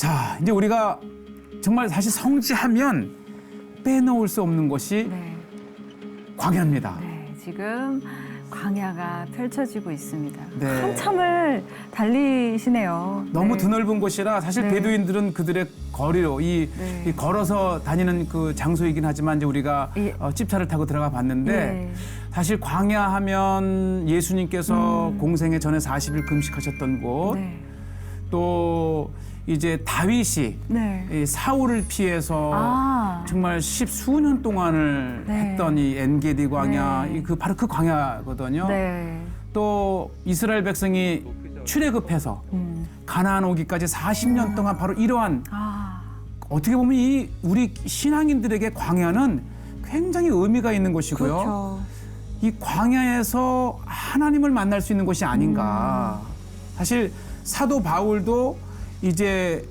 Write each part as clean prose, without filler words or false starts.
자, 이제 우리가 정말 사실 성지하면 빼놓을 수 없는 것이 네. 광야입니다. 네, 지금 광야가 펼쳐지고 있습니다. 네. 한참을 달리시네요. 너무 네. 드넓은 곳이라 사실 네. 베두인들은 그들의 거리로 네. 이 걸어서 다니는 그 장소이긴 하지만 이제 우리가 예. 집차를 타고 들어가 봤는데 예. 사실 광야하면 예수님께서 공생애 전에 40일 금식하셨던 곳, 네. 또 이제 다윗이 네. 이 사울을 피해서 아. 정말 십수년 동안을 네. 했던 이 엔게디 광야, 네. 바로 그 광야거든요. 네. 또 이스라엘 백성이 출애굽해서 가나안 오기까지 40년 동안 바로 이러한 아. 어떻게 보면 이 우리 신앙인들에게 광야는 굉장히 의미가 있는 곳이고요. 그렇죠. 이 광야에서 하나님을 만날 수 있는 곳이 아닌가. 사실 사도 바울도 이제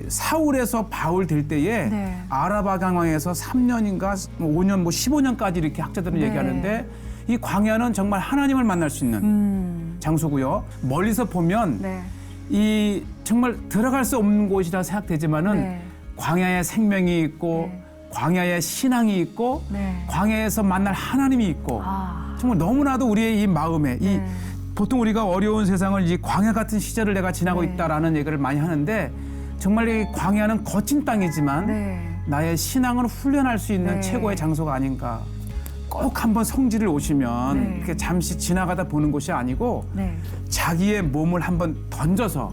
사울에서 바울 될 때에 네. 아라바 강황에서 3년인가 5년 15년까지 이렇게 학자들은 네. 얘기하는데 이 광야는 정말 하나님을 만날 수 있는 장소고요. 멀리서 보면 네. 이 정말 들어갈 수 없는 곳이라 생각되지만은 네. 광야에 생명이 있고 네. 광야에 신앙이 있고 네. 광야에서 만날 하나님이 있고 아. 정말 너무나도 우리의 이 마음에 이 네. 보통 우리가 어려운 세상을 이 광야 같은 시절을 내가 지나고 네. 있다라는 얘기를 많이 하는데 정말 이 광야는 거친 땅이지만 네. 나의 신앙을 훈련할 수 있는 네. 최고의 장소가 아닌가. 꼭 한번 성지를 오시면 네. 이렇게 잠시 지나가다 보는 곳이 아니고 네. 자기의 몸을 한번 던져서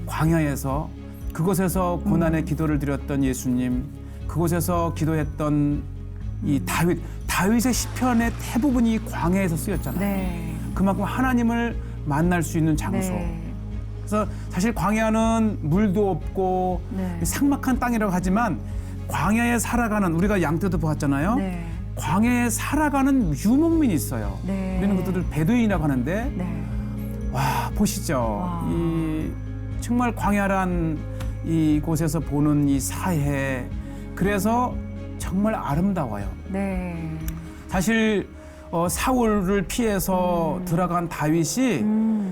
광야에서 그곳에서 고난의 기도를 드렸던 예수님, 그곳에서 기도했던 이 다윗의 시편의 대부분이 광야에서 쓰였잖아요. 네. 그만큼 하나님을 만날 수 있는 장소. 네. 그래서 사실 광야는 물도 없고 네. 삭막한 땅이라고 하지만 광야에 살아가는 우리가 양 때도 보았잖아요. 네. 광야에 살아가는 유목민이 있어요. 네. 우리는 그들을 베두인이라고 하는데 네. 와 보시죠. 와. 이 정말 광야란 이곳에서 보는 이 사해 그래서 정말 아름다워요. 네. 사실 사울을 피해서 들어간 다윗이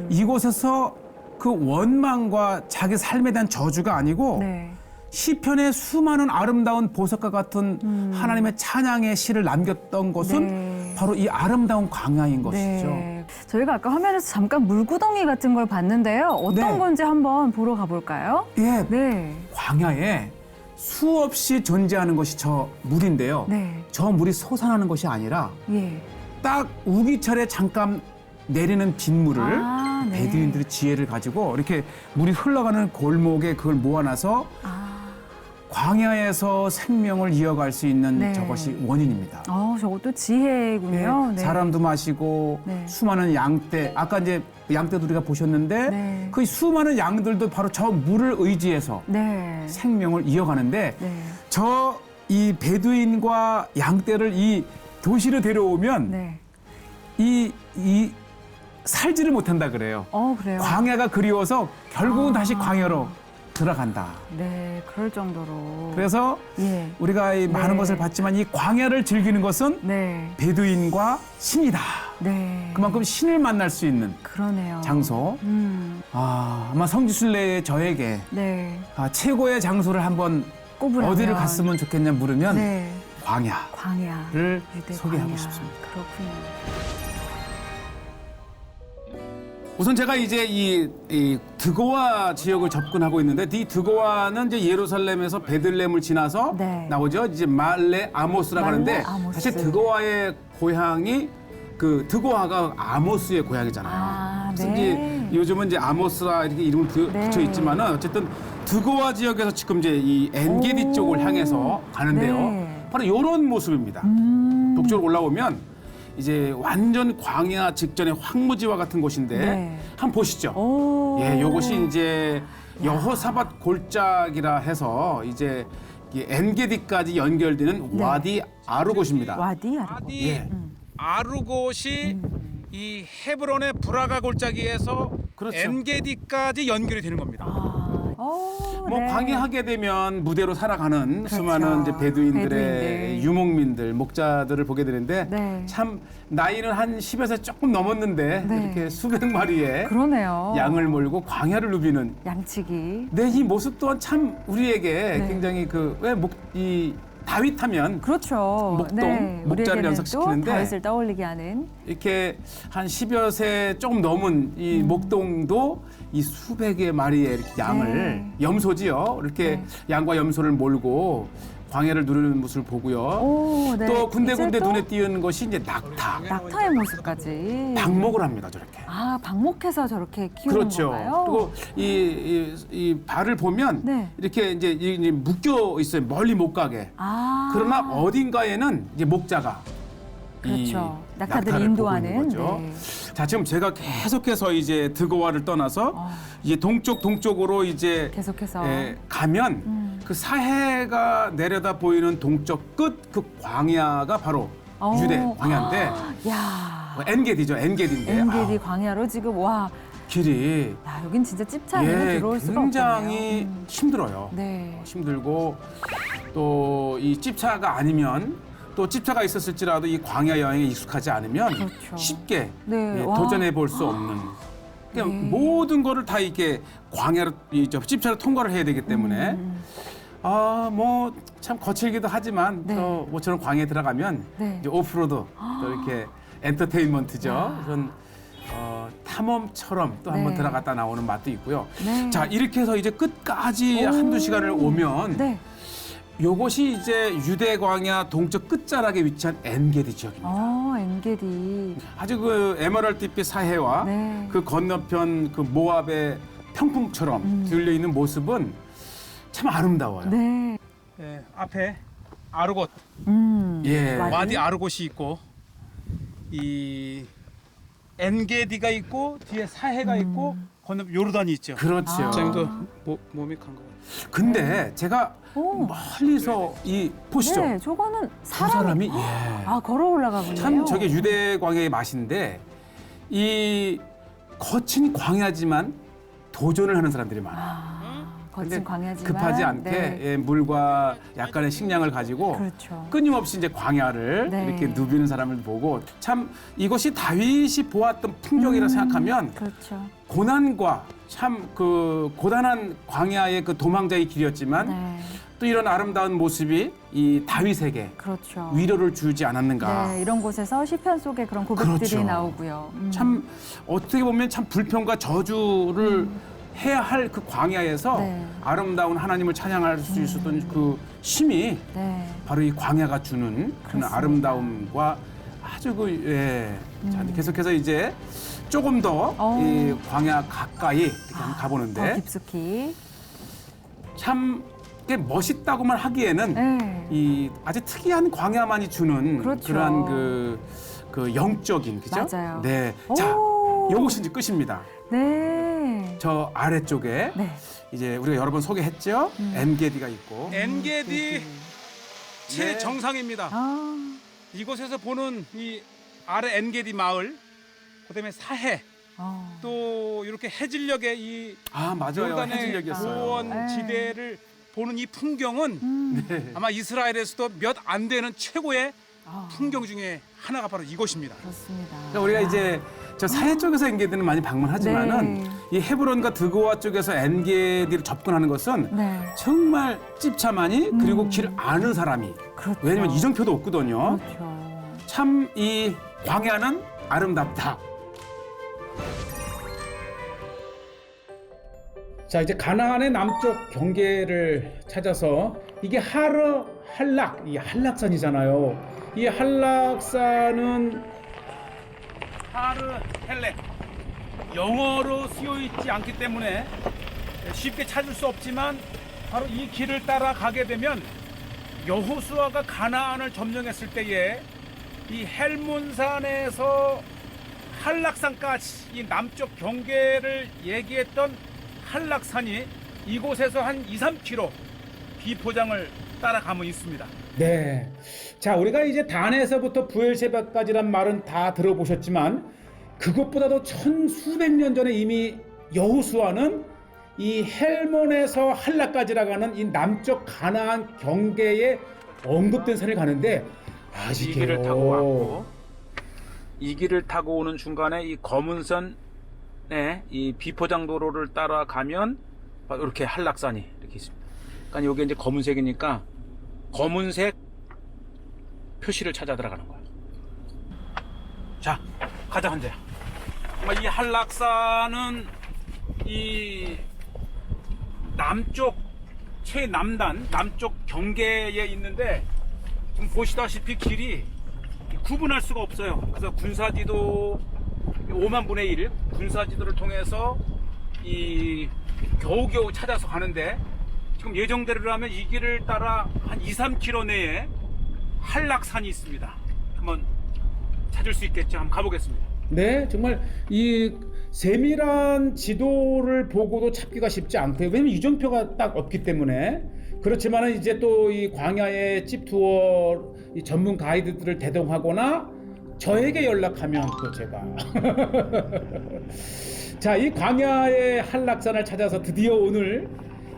이곳에서 그 원망과 자기 삶에 대한 저주가 아니고 네. 시편의 수많은 아름다운 보석과 같은 하나님의 찬양의 시를 남겼던 곳은 네. 바로 이 아름다운 광야인 것이죠. 네. 저희가 아까 화면에서 잠깐 물구덩이 같은 걸 봤는데요. 어떤 네. 건지 한번 보러 가볼까요? 예, 네. 광야에 수없이 존재하는 것이 저 물인데요. 네. 저 물이 솟아나는 것이 아니라 예. 딱 우기철에 잠깐 내리는 빗물을 아, 네. 베두인들이 지혜를 가지고 이렇게 물이 흘러가는 골목에 그걸 모아놔서 아. 광야에서 생명을 이어갈 수 있는 네. 저것이 원인입니다. 저것도 지혜군요. 네. 사람도 마시고 네. 수많은 양떼, 아까 이제 양떼도 우리가 보셨는데 네. 그 수많은 양들도 바로 저 물을 의지해서 네. 생명을 이어가는데 네. 저 이 베두인과 양떼를 이 도시로 데려오면 네. 이 살지를 못한다 그래요. 그래요. 광야가 그리워서 결국은 다시 광야로 들어간다. 네, 그럴 정도로. 그래서 예. 우리가 이 많은 네. 것을 봤지만 이 광야를 즐기는 것은 네. 베두인과 신이다. 네. 그만큼 신을 만날 수 있는 그러네요. 장소. 아마 성지순례의 저에게 네. 최고의 장소를 한번 꼽으라면. 어디를 갔으면 좋겠냐 물으면 네. 광야를 광야를 소개하고 싶습니다. 그렇군요. 우선 제가 이제 이 드고와 지역을 접근하고 있는데 이 드고와는 이제 예루살렘에서 베들레헴을 지나서 네. 나오죠. 이제 말레 아모스라고 말레 하는데 아모스. 사실 드고와의 고향이 그 드고와가 아모스의 고향이잖아요. 아, 그래서 네. 이제 요즘은 이제 아모스라 이렇게 이름을 네. 붙여 있지만은 어쨌든 드고와 지역에서 지금 이제 이 엔게디 오. 쪽을 향해서 가는데요. 네. 바로 이런 모습입니다. 북쪽으로 올라오면 이제 완전 광야 직전의 황무지와 같은 곳인데 네. 한번 보시죠. 오. 예, 요것이 이제 여호사밧 골짜기라 해서 이제 이 엔게디까지 연결되는 네. 와디 아루곳입니다. 와디 아르고. 예. 아루곳이 이 헤브론의 브라가 골짜기에서 그렇죠. 엔게디까지 연결이 되는 겁니다. 아. 뭐 네. 광야하게 되면 무대로 살아가는 그렇죠. 수많은 이제 베두인들의 베두인들. 유목민들, 목자들을 보게 되는데 네. 참 나이는 한 10에서 조금 넘었는데 네. 이렇게 수백 마리의 그러네요. 양을 몰고 광야를 누비는 양치기. 네, 이 모습 또한 참 우리에게 네. 굉장히 이 다윗 하면 그렇죠. 목동, 목자를 우리에게는 연상시키는데 또 다윗을 떠올리게 하는. 이렇게 한 10여 세 조금 넘은 이 목동도 이 수백의 마리의 이렇게 양을 네. 염소지요. 이렇게 네. 양과 염소를 몰고 광야를 누르는 모습을 보고요. 오, 네. 또 군데군데 이제 또 눈에 띄는 것이 이제 낙타. 낙타의 모습까지. 방목을 합니다, 저렇게. 아, 방목해서 저렇게 키우는 그렇죠. 건가요? 그리고 이 발을 보면 네. 이렇게 이제 묶여 있어요. 멀리 못 가게. 아. 그러나 어딘가에는 이제 목자가 이 그렇죠. 낙타들을 낙타를 보고 있는 인도하는. 거죠. 네. 자, 지금 제가 계속해서 이제 드고아를 떠나서 이제 동쪽으로 이제 계속해서. 가면 그 사해가 내려다 보이는 동쪽 끝 그 광야가 바로 유대 광야인데 야. 엔게디죠. 엔게디인데 엔게디 광야로 지금 와. 길이 야, 여긴 진짜 찝차이로 들어올 수가 굉장히 없겠네요. 힘들어요. 네. 힘들고 또 이 찝차가 아니면 또 찝차가 있었을지라도 이 광야 여행에 익숙하지 않으면 그렇죠. 쉽게 네. 와. 도전해 볼 수 없는 그냥 네. 모든 거를 다 이렇게 광야로 찝차로 통과를 해야 되기 때문에 뭐 참 거칠기도 하지만 네. 또 모처럼 광야에 들어가면 네. 이제 오프로드 또 이렇게 엔터테인먼트죠. 그런 탐험처럼 또 한번 네. 들어갔다 나오는 맛도 있고요. 네. 자, 이렇게 해서 이제 끝까지 오. 한두 시간을 오면 네. 요것이 이제 유대 광야 동쪽 끝자락에 위치한 엔게디 지역입니다. 엔게디. 아주 그 에메랄드빛 사해와 네. 그 건너편 그 모압의 평풍처럼 들려 있는 모습은 참 아름다워요. 네. 예, 앞에 아르곳, 예. 와디. 와디 아르곳이 있고 이 엔게디가 있고 뒤에 사해가 있고 건너 요르단이 있죠. 그렇죠. 지금도 몸이 간 거. 근데 제가 오. 멀리서 이 보시죠. 네, 저거는 두 사람이. 사람이 걸어 올라가 보네요. 참 저게 유대 광야의 맛인데 이 거친 광야지만 도전을 하는 사람들이 많아요. 거친 근데 광야지만 급하지 않게 네. 물과 약간의 식량을 가지고 그렇죠. 끊임없이 이제 광야를 네. 이렇게 누비는 사람을 보고 참 이것이 다윗이 보았던 풍경이라 생각하면 그렇죠. 고난과 참 그 고단한 광야의 그 도망자의 길이었지만 네. 또 이런 아름다운 모습이 이 다윗에게 그렇죠. 위로를 주지 않았는가. 네, 이런 곳에서 시편 속에 그런 고백들이 그렇죠. 나오고요. 참 어떻게 보면 참 불평과 저주를 해야 할 그 광야에서 네. 아름다운 하나님을 찬양할 수 있었던 그 힘이 네. 바로 이 광야가 주는 그런 그렇습니다. 아름다움과 아주 자, 계속해서 이제 조금 더 이 광야 가까이 이렇게 한번 더 가보는데 깊숙이. 참 이게 멋있다고만 하기에는 네. 이 아주 특이한 광야만이 주는 그렇죠. 그러한 그 영적인 그죠? 맞아요. 네. 자, 오. 요것이 이제 끝입니다. 네. 저 아래쪽에 네. 이제 우리가 여러 번 소개했죠. 엔게디가 있고 엔게디 네. 최정상입니다. 이곳에서 보는 이 아래 엔게디 마을, 그다음에 사해, 또 이렇게 해질녘의 이 맞아요. 요르단의 해질녘이었어요. 고원 네. 지대를 보는 이 풍경은 네. 아마 이스라엘에서도 몇 안 되는 최고의 풍경 중에 하나가 바로 이곳입니다. 그렇습니다. 그러니까 우리가 이제 저 사해 쪽에서 엔게디는 많이 방문하지만은 네. 이 헤브론과 드고아 쪽에서 엔게디를 접근하는 것은 네. 정말 찝차만이 그리고 길 아는 사람이 그렇죠. 왜냐면 이정표도 없거든요. 그렇죠. 참 이 광야는 아름답다. 자, 이제 가나안의 남쪽 경계를 찾아서 이게 할락, 이 한락산이잖아요. 이 한락산은 하르 헬레, 영어로 쓰여 있지 않기 때문에 쉽게 찾을 수 없지만 바로 이 길을 따라 가게 되면 여호수아가 가나안을 점령했을 때에 이 헬몬산에서 한락산까지 이 남쪽 경계를 얘기했던 한락산이 이곳에서 한 2-3km 비포장을 따라가면 있습니다. 네. 자, 우리가 이제 단에서부터 부엘셰바까지란 말은 다 들어보셨지만 그것보다도 천수백 년 전에 이미 여호수아는 이 헬몬에서 할라까지라고 하는 이 남쪽 가나안 경계에 언급된 산을 가는데 이 길을 타고 왔고, 이 길을 타고 오는 중간에 이 검은선에 이 비포장도로를 따라가면 바로 이렇게 한락산이 이렇게 있습니다. 그러니까 여기 이제 검은색이니까 검은색 표시를 찾아 들어가는 거야. 자, 가자 한재야. 이 한락산은 이 남쪽 최남단 남쪽 경계에 있는데 지금 보시다시피 길이 구분할 수가 없어요. 그래서 군사지도 5만 분의 1 군사지도를 통해서 이 겨우겨우 찾아서 가는데 지금 예정대로라면 이 길을 따라 한 2-3km 내에 한락산이 있습니다. 한번 찾을 수 있겠죠? 한번 가보겠습니다. 네, 정말 이 세밀한 지도를 보고도 찾기가 쉽지 않고요. 왜냐면 이정표가 딱 없기 때문에. 그렇지만 이제 또 이 광야의 찝투어 이 전문 가이드들을 대동하거나 저에게 연락하면 또 제가 자, 이 광야의 한락산을 찾아서 드디어 오늘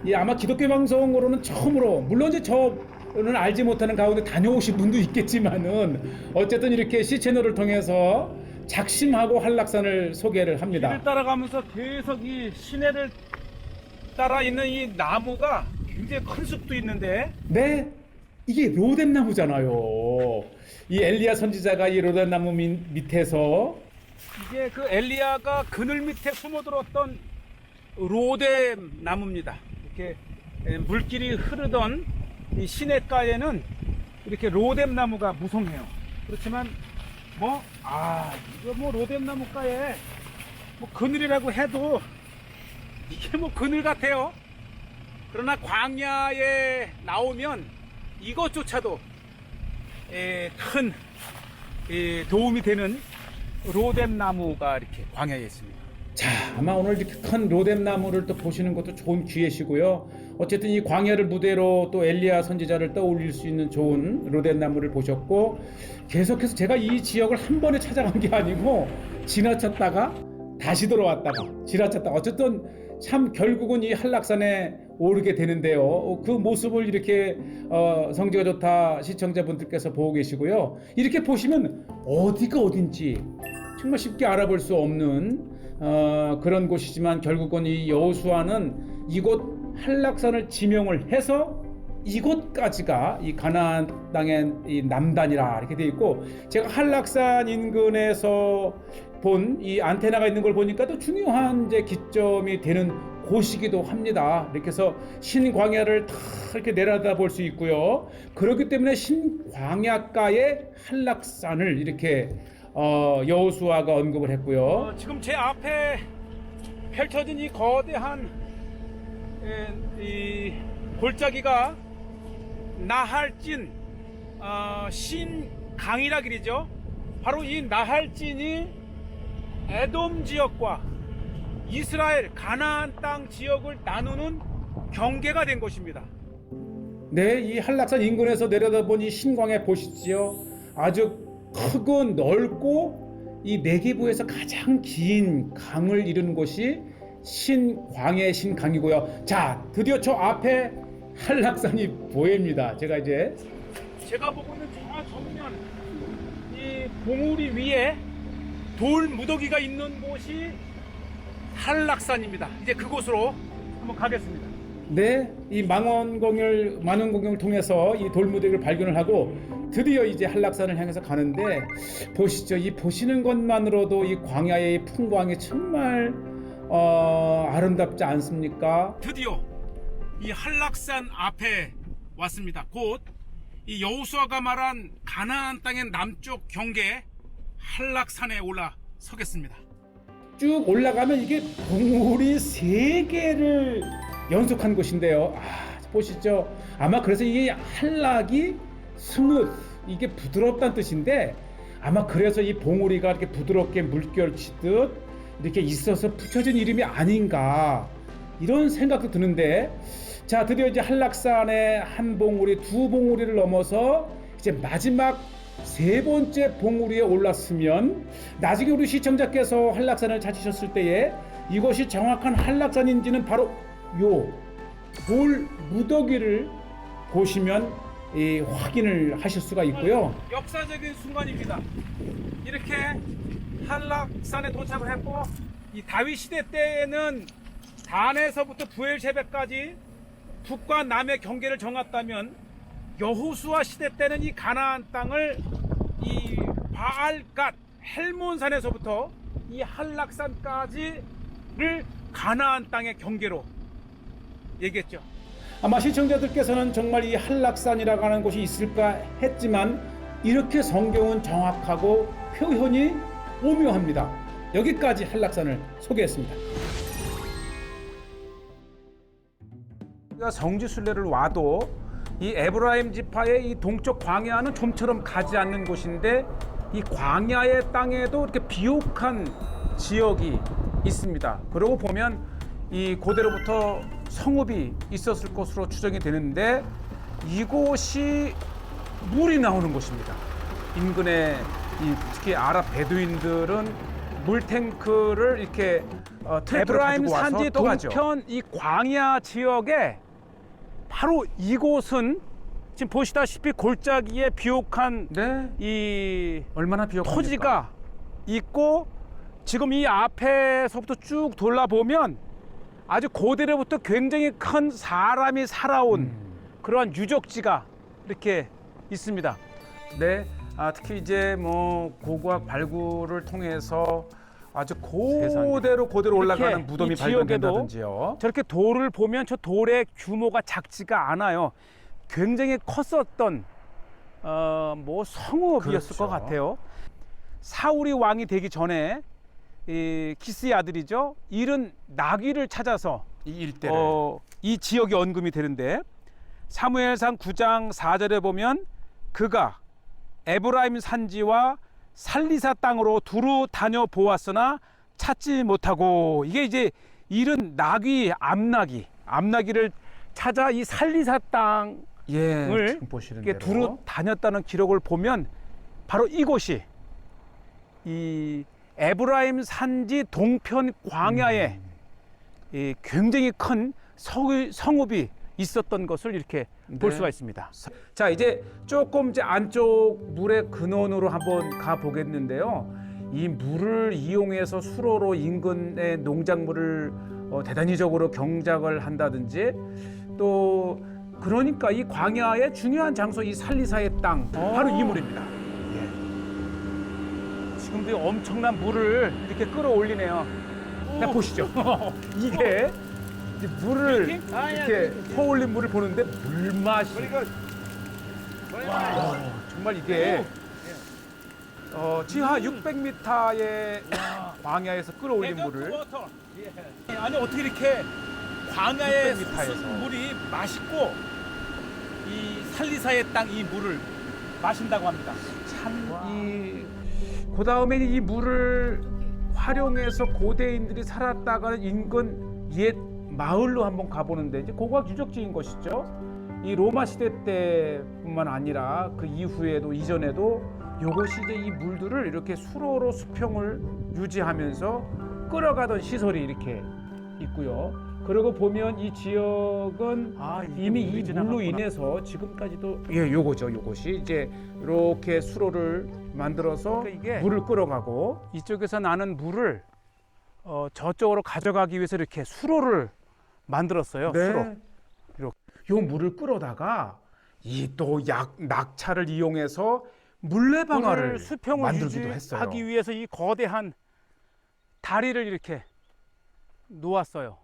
이 아마 기독교 방송으로는 처음으로, 물론 이제 저는 알지 못하는 가운데 다녀오신 분도 있겠지만은 어쨌든 이렇게 C채널을 통해서 작심하고 한락산을 소개를 합니다. 길을 따라가면서 계속 이 시내를 따라 있는 이 나무가 굉장히 큰 숲도 있는데, 네, 이게 로뎀 나무잖아요. 이 엘리야 선지자가 이 로뎀 나무 밑에서 이게 그 엘리야가 그늘 밑에 숨어들었던 로뎀 나무입니다. 이렇게 물길이 흐르던 이 시냇가에는 이렇게 로뎀 나무가 무성해요. 그렇지만 이거 로뎀 나무가에 그늘이라고 해도 이게 그늘 같아요. 그러나 광야에 나오면 이것조차도 큰 도움이 되는 로뎀 나무가 이렇게 광야에 있습니다. 자, 아마 오늘 이렇게 큰 로뎀 나무를 또 보시는 것도 좋은 기회시고요. 어쨌든 이 광야를 무대로 또 엘리야 선지자를 떠올릴 수 있는 좋은 로뎀 나무를 보셨고, 계속해서 제가 이 지역을 한 번에 찾아간 게 아니고 지나쳤다가 다시 돌아왔다가 지나쳤다가 어쨌든 참 결국은 이 한락산에 오르게 되는데요. 그 모습을 이렇게 성지가 좋다 시청자분들께서 보고 계시고요. 이렇게 보시면 어디가 어딘지 정말 쉽게 알아볼 수 없는 그런 곳이지만, 결국은 이 여호수아는 이곳 한락산을 지명을 해서 이곳까지가 이 가나안 땅의 이 남단이라 이렇게 되어 있고, 제가 한락산 인근에서 본 이 안테나가 있는 걸 보니까 또 중요한 이제 기점이 되는 곳이기도 합니다. 이렇게 해서 신광야를 다 이렇게 내려다볼 수 있고요. 그렇기 때문에 신광야가의 한락산을 이렇게 여호수아가 언급을 했고요. 지금 제 앞에 펼쳐진 이 거대한 이 골짜기가 나할진 신강이라 그러죠. 바로 이 나할진이 에돔 지역과 이스라엘 가나안 땅 지역을 나누는 경계가 된 것입니다. 네, 이 한락산 인근에서 내려다본 이 신광야 보시지요. 아주 크고 넓고 이 내기부에서 가장 긴 강을 이루는 곳이 신광야의 신강이고요. 자, 드디어 저 앞에 한락산이 보입니다. 제가 보고 있는 저 정면 이 봉우리 위에 돌 무더기가 있는 곳이 한락산입니다. 이제 그곳으로 한번 가겠습니다. 네, 이 만원공영을 통해서 이 돌무더기를 발견을 하고 드디어 이제 한락산을 향해서 가는데, 보시죠. 이 보시는 것만으로도 이 광야의 풍광이 정말 아름답지 않습니까? 드디어 이 한락산 앞에 왔습니다. 곧 이 여호수아가 말한 가나안 땅의 남쪽 경계 한락산에 올라서겠습니다. 쭉 올라가면 이게 봉우리 3개를 연속한 곳인데요. 보시죠. 아마 그래서 이게 한락이 스무스, 이게 부드럽다는 뜻인데, 아마 그래서 이 봉우리가 이렇게 부드럽게 물결 치듯 이렇게 있어서 붙여진 이름이 아닌가, 이런 생각도 드는데, 자, 드디어 이제 한락산의 한 봉우리, 2봉우리를 넘어서 이제 마지막 3번째 봉우리에 올랐으면, 나중에 우리 시청자께서 한락산을 찾으셨을 때에 이것이 정확한 한락산인지는 바로 요 돌 무더기를 보시면 확인을 하실 수가 있고요. 역사적인 순간입니다. 이렇게 한락산에 도착을 했고, 이 다윗 시대 때에는 단에서부터 부엘셰베까지 북과 남의 경계를 정했다면, 여호수아 시대 때는 이 가나안 땅을 이 바알갓 헬몬산에서부터 이 한락산까지를 가나안 땅의 경계로 얘기했죠. 아마 시청자들께서는 정말 이 한락산이라고 하는 곳이 있을까 했지만 이렇게 성경은 정확하고 표현이 오묘합니다. 여기까지 한락산을 소개했습니다. 우리가 성지순례를 와도 이 에브라임 지파의 이 동쪽 광야는 좀처럼 가지 않는 곳인데, 이 광야의 땅에도 이렇게 비옥한 지역이 있습니다. 그러고 보면 이 고대로부터 성읍이 있었을 것으로 추정이 되는데, 이곳이 물이 나오는 곳입니다. 인근의 특히 아랍 베두인들은 물탱크를 이렇게 에브라임 산지 동편 이 광야 지역에 바로 이곳은 지금 보시다시피 골짜기에 비옥한 이 얼마나 비옥합니까? 토지가 있고, 지금 이 앞에서부터 쭉 돌아보면 아주 고대로부터 굉장히 큰 사람이 살아온 그러한 유적지가 이렇게 있습니다. 네, 특히 이제 뭐 고고학 발굴을 통해서 아주 고대로 올라가는 무덤이 발견된다든지요. 저렇게 돌을 보면 저 돌의 규모가 작지가 않아요. 굉장히 컸었던 뭐 성읍이었을 것 같아요. 사울이 왕이 되기 전에 이 기스의 아들이죠, 잃은 나귀를 찾아서 이 일대를 이 지역이 언급이 되는데, 사무엘상 9장 4절에 보면 그가 에브라임 산지와 살리사 땅으로 두루 다녀 보았으나 찾지 못하고, 이게 이제 잃은 나귀, 암나귀를 찾아 이 살리사 땅을 이렇게 두루 다녔다는 기록을 보면 바로 이곳이 이 에브라임 산지 동편 광야에 이 굉장히 큰 성읍이 있었던 것을 이렇게 볼 수가 있습니다. 자, 이제 조금 이제 안쪽 물의 근원으로 한번 가 보겠는데요. 이 물을 이용해서 수로로 인근의 농작물을 대단히적으로 경작을 한다든지, 또 그러니까 이 광야의 중요한 장소, 이 살리사의 땅, 바로 이 물입니다. 지금도 엄청난 물을 이렇게 끌어올리네요. 자, 보시죠. 이게 이제 물을 이렇게 퍼올린 물을 보는데 물맛이 정말 이게 지하 600m의 광야에서 끌어올린 물을 아니 어떻게 이렇게 광야의 600m 물이 맛있고 이 살리사의 땅 이 물을 마신다고 합니다. 그 다음에 이 물을 활용해서 고대인들이 살았다가는 인근 옛 마을로 한번 가보는데, 이제 고고학 유적지인 것이죠. 이 로마 시대 때뿐만 아니라 그 이후에도 이전에도 이것이 이제 이 물들을 이렇게 수로로 수평을 유지하면서 끌어가던 시설이 이렇게 있고요. 그러고 보면 이 지역은 이미 이 물로 인해서 지금까지도 요것이 이제 이렇게 수로를 만들어서 그러니까 물을 끌어가고, 이쪽에서 나는 물을 저쪽으로 가져가기 위해서 이렇게 수로를 만들었어요. 수로. 이렇게 요 물을 끌어다가 이 또 낙차를 이용해서 물레방아를 수평을 만들기도 했어요. 하기 위해서 이 거대한 다리를 이렇게 놓았어요.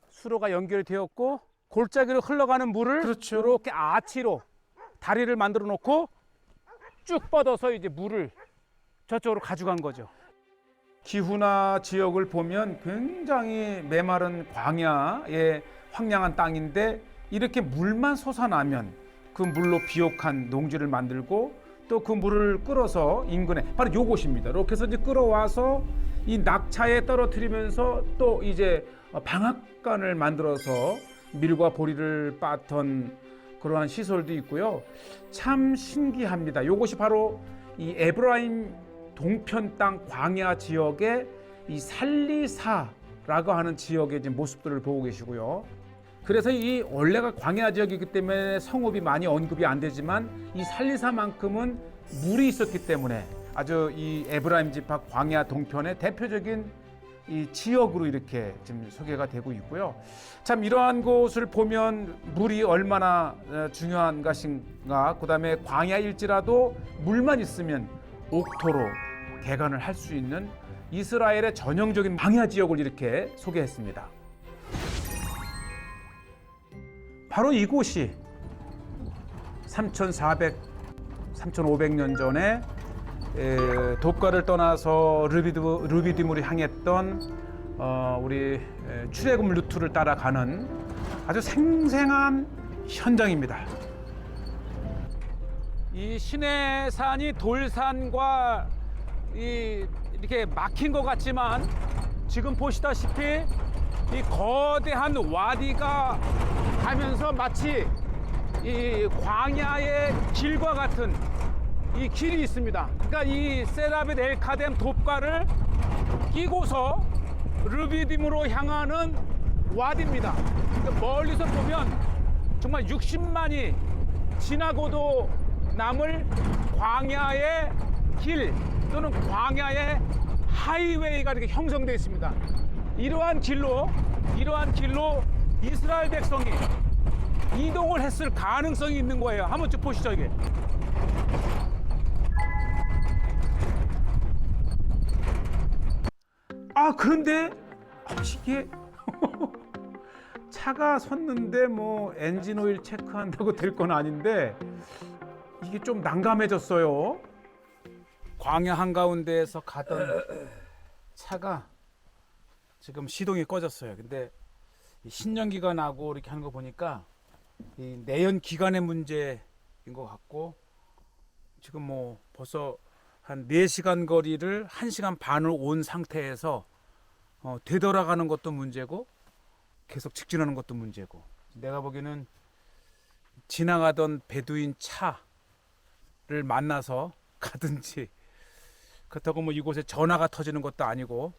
수로가 연결되었고 골짜기로 흘러가는 물을 이렇게 아치로 다리를 만들어 놓고 쭉 뻗어서 이제 물을 저쪽으로 가져간 거죠. 기후나 지역을 보면 굉장히 메마른 광야의 황량한 땅인데, 이렇게 물만 솟아나면 그 물로 비옥한 농지를 만들고, 또 그 물을 끌어서 인근에 바로 요곳입니다. 이렇게 해서 이제 끌어와서 이 낙차에 떨어뜨리면서 또 이제 방앗간을 만들어서 밀과 보리를 빻던 그러한 시설도 있고요. 참 신기합니다. 요것이 바로 이 에브라임 동편 땅 광야 지역의 이 살리사 라고 하는 지역의 이제 모습들을 보고 계시고요. 그래서 이 원래가 광야 지역이기 때문에 성읍이 많이 언급이 안 되지만 이 살리사만큼은 물이 있었기 때문에 아주 이 에브라임 지파 광야 동편의 대표적인 이 지역으로 이렇게 지금 소개가 되고 있고요. 참 이러한 곳을 보면 물이 얼마나 중요한 것인가. 그다음에 광야일지라도 물만 있으면 옥토로 개간을 할 수 있는 이스라엘의 전형적인 광야 지역을 이렇게 소개했습니다. 바로 이곳이 3,500년 전에 돕가를 떠나서 르비딤으로 향했던 우리 출애굽 루트를 따라가는 아주 생생한 현장입니다. 이 시내산이 돌산과 이렇게 막힌 것 같지만 지금 보시다시피 이 거대한 와디가 가면서 마치 이 광야의 길과 같은 이 길이 있습니다. 그러니까 이 세라벳 엘카뎀 돕가를 끼고서 르비딤으로 향하는 와디입니다. 그러니까 멀리서 보면 정말 60만이 지나고도 남을 광야의 길 또는 광야의 하이웨이가 이렇게 형성되어 있습니다. 이러한 길로 이스라엘 백성이 이동을 했을 가능성이 있는 거예요. 한번 쭉 보시죠, 이게. 그런데 이게 차가 섰는데 뭐 엔진 오일 체크한다고 될 건 아닌데 이게 좀 난감해졌어요. 광야 한가운데에서 가던 차가 지금 시동이 꺼졌어요. 근데 신연기가 나고 이렇게 하는 거 보니까 이 내연 기관의 문제인 것 같고 지금 뭐 벌써 한 4시간 거리를 1시간 반을 온 상태에서 되돌아가는 것도 문제고 계속 직진하는 것도 문제고 내가 보기에는 지나가던 베두인 차를 만나서 가든지 그렇다고 뭐 이곳에 전화가 터지는 것도 아니고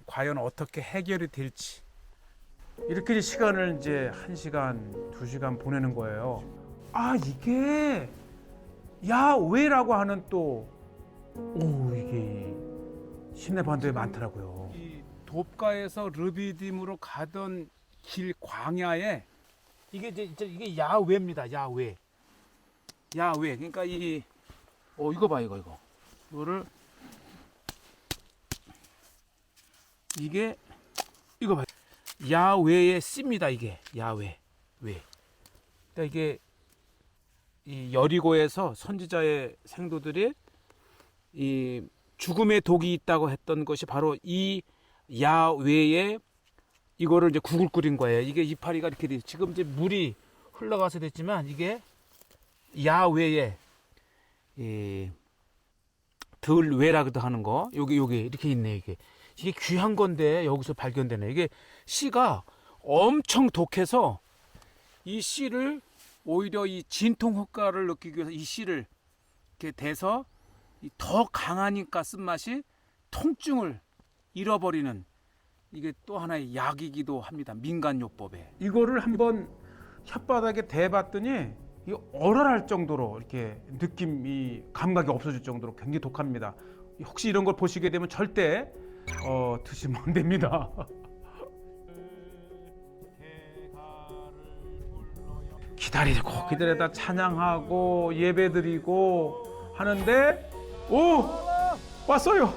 과연 어떻게 해결이 될지 이렇게 시간을 이제 1시간, 2시간 보내는 거예요. 이게 야외라고 하는 또 이게 시내 반도에 많더라고요. 이 돕가에서 르비딤으로 가던 길 광야에 이게 이게 야외입니다. 야외. 그러니까 이거 봐 이거. 이거를 이거 봐. 야외의 씨입니다. 이게 야외. 그러니까 이게 이 여리고에서 선지자의 생도들이 이 죽음의 독이 있다고 했던 것이 바로 이 야외에 이거를 이제 국을 끓인 거예요. 이게 이파리가 이렇게 돼. 지금 이제 물이 흘러가서 됐지만 이게 야외에 이 들외라고도 하는 거. 여기 이렇게 있네. 이게 귀한 건데 여기서 발견되네. 이게 씨가 엄청 독해서 이 씨를 오히려 이 진통 효과를 느끼기 위해서 이 씨를 이렇게 대서 더 강하니까 쓴맛이 통증을 잃어버리는 이게 또 하나의 약이기도 합니다. 민간요법에. 이거를 한번 혓바닥에 대봤더니 이게 얼얼할 정도로 이렇게 느낌이 감각이 없어질 정도로 굉장히 독합니다. 혹시 이런 걸 보시게 되면 절대 드시면 안 됩니다. 기다리다 찬양하고 예배드리고 하는데 왔어요.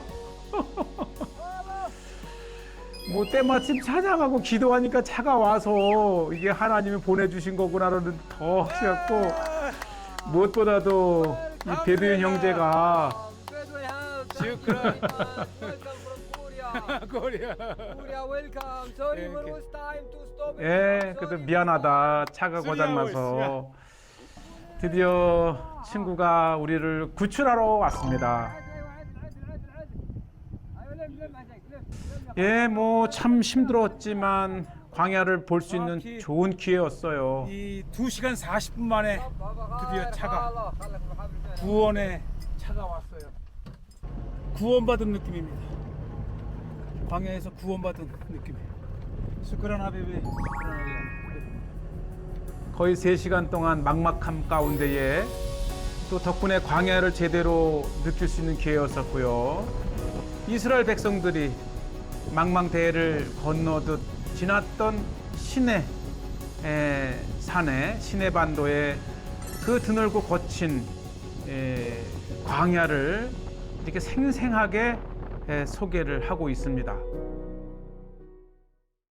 뭐 때마침 찬양하고 기도하니까 차가 와서 이게 하나님이 보내주신 거구나라는 더 하셔갖고 무엇보다도 이 베드인 형제가 Korea, welcome. Sorry, but it was time to stop. 그래도 미안하다. 차가 고장나서 드디어 친구가 우리를 구출하러 왔습니다. 뭐 참 힘들었지만 광야를 볼 수 있는 좋은 기회였어요. 이 2시간 40분 만에 드디어 차가 구원의 차가 왔어요. 구원받은 느낌입니다. 광야에서 구원받은 느낌이에요. 슈크란 하비비. 거의 3시간 동안 막막함 가운데에 또 덕분에 광야를 제대로 느낄 수 있는 기회였었고요. 이스라엘 백성들이 망망대해를 건너듯 지났던 시내 산에 시내 반도에 그 드넓고 거친 광야를 이렇게 생생하게 소개를 하고 있습니다.